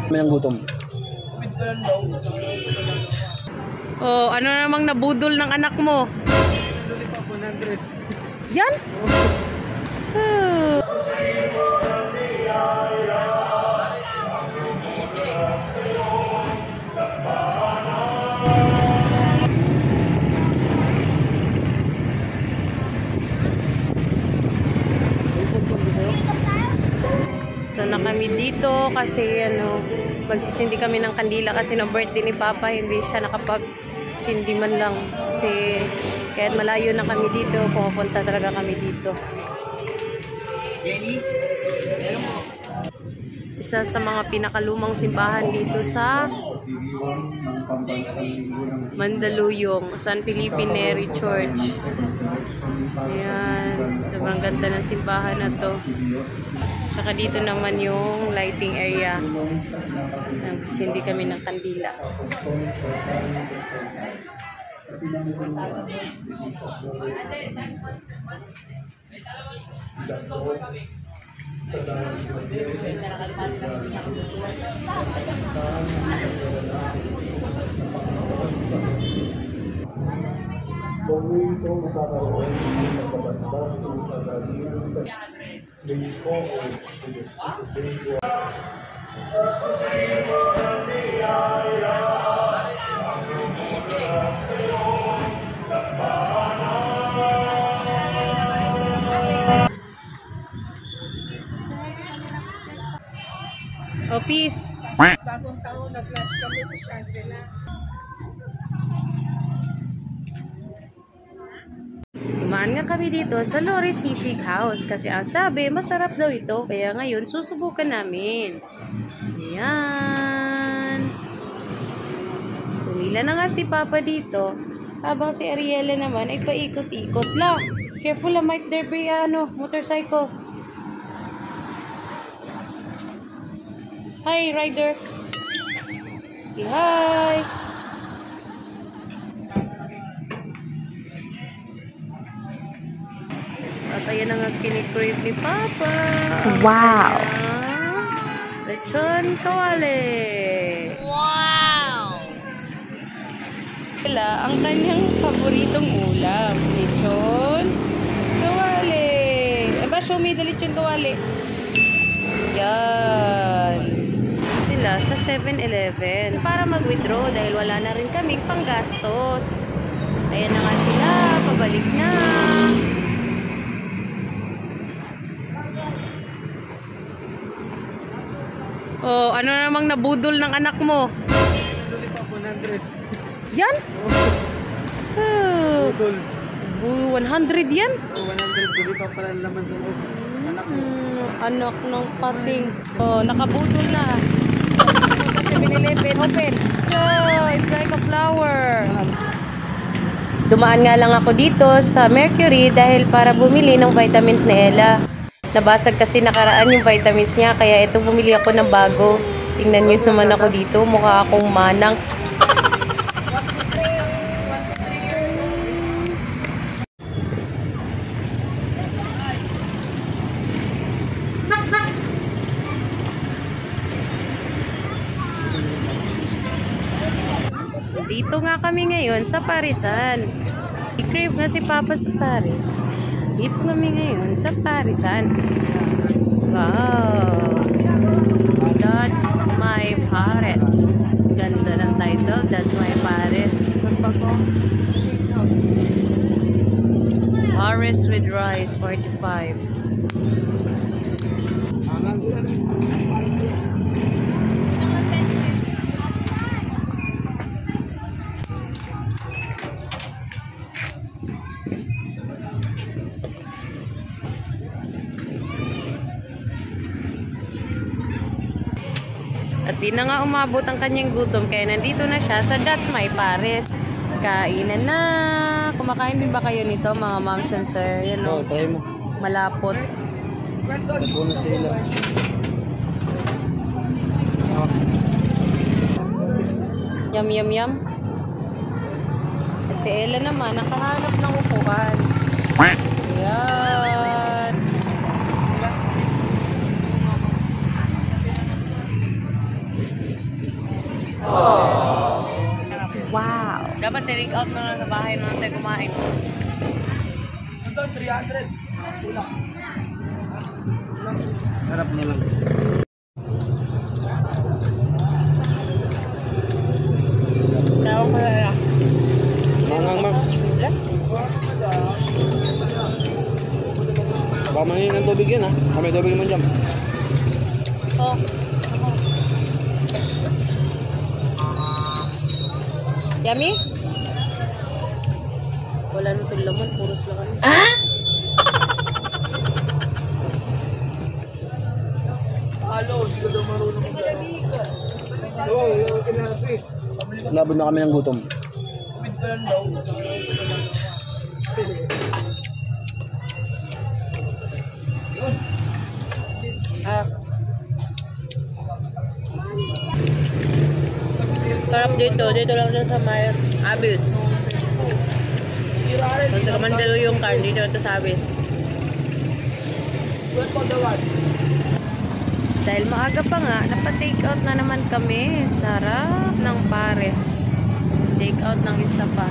May ang gutom. Oh, ano namang nabudol ng anak mo? 100. Yan? So... So na kami dito kasi ano, magsisindi kami ng kandila kasi no birthday ni Papa, hindi siya nakapag-sindi man lang kasi kahit malayo na kami dito, pumupunta talaga kami dito. Isa sa mga pinakalumang simbahan dito sa Mandaluyong, San Felipe Neri Church. Ayan, sobrang ganda ng simbahan na to. Saka dito naman yung lighting area. Nagsisindi kami ng kandila. Oh, peace. Bagong taon, nag-lunch kami sa Shangri-La. Dumaan nga kami dito sa Lori Sisig House kasi ang sabi, masarap daw ito. Kaya ngayon, susubukan namin. Ayan. Tumila na nga si Papa dito. Habang si Ariela naman ay paikot-ikot lang. Careful lang, might there be motorcycle. Hi, rider. Say hi. At ayan ang kinikrave ni Papa. Wow. Lechon kawali. Wow. Kala ang kanyang paboritong ulam. Lechon kawali. Aba, show me the lechon kawali. Yan. Sila sa 7-Eleven para mag-withdraw dahil wala na rin kaming panggastos. Ayan na nga sila, pabalik na. Oh, ano namang nabudol ng anak mo? 100. Yan? So, 100 yan? 100. Dili pa pala laman sa loob. Anak ng pating. Oh, nakabudol na. 7-Eleven, open. Oh, it's like a flower. Dumaan nga lang ako dito sa Mercury dahil para bumili ng vitamins ni Ella. Nabasag kasi nakaraan yung vitamins niya, kaya ito bumili ako ng bago. Tingnan niyo naman ako dito, mukha akong manang. Dito nga kami ngayon sa Parisan. I-crave nga si Papa sa Paris. Dito kami ngayon sa Parisan. Wow! That's my Paris. Ganda ng title. That's my Paris. Paris with rice, 45. At di na nga umabot ang kanyang gutom kaya nandito na siya sa That's My Paris. Kainan na. Kumakain din ba kayo nito mga moms and sir? Yan o. Try mo. Malapot. Tapo na sila. Yum yum yum. At si Ella naman nakahanap ng upuan. Yan. take out na lang sa bahay na tayo kumain. Ito, 300. Kulang. Harap na lang. Tawag ko na. Mangang mang. Baka mangingin ng tubig yan ha. Kami tubig naman dyan. Oh. Yummy? Wala nang laman, puros lang kami. Ah? Halo, hindi ko daw marunong mag-ano. Oo, yung kinahapi. Labod na kami ng gutom. Ah. Sarap dito. Dito lang siya sa may Abis. Kung taga Mandalo yung car, dito ito sa Abis. Dahil maaga pa nga, napa-take out na naman kami. Sarap ng pares. Take out ng isa pa.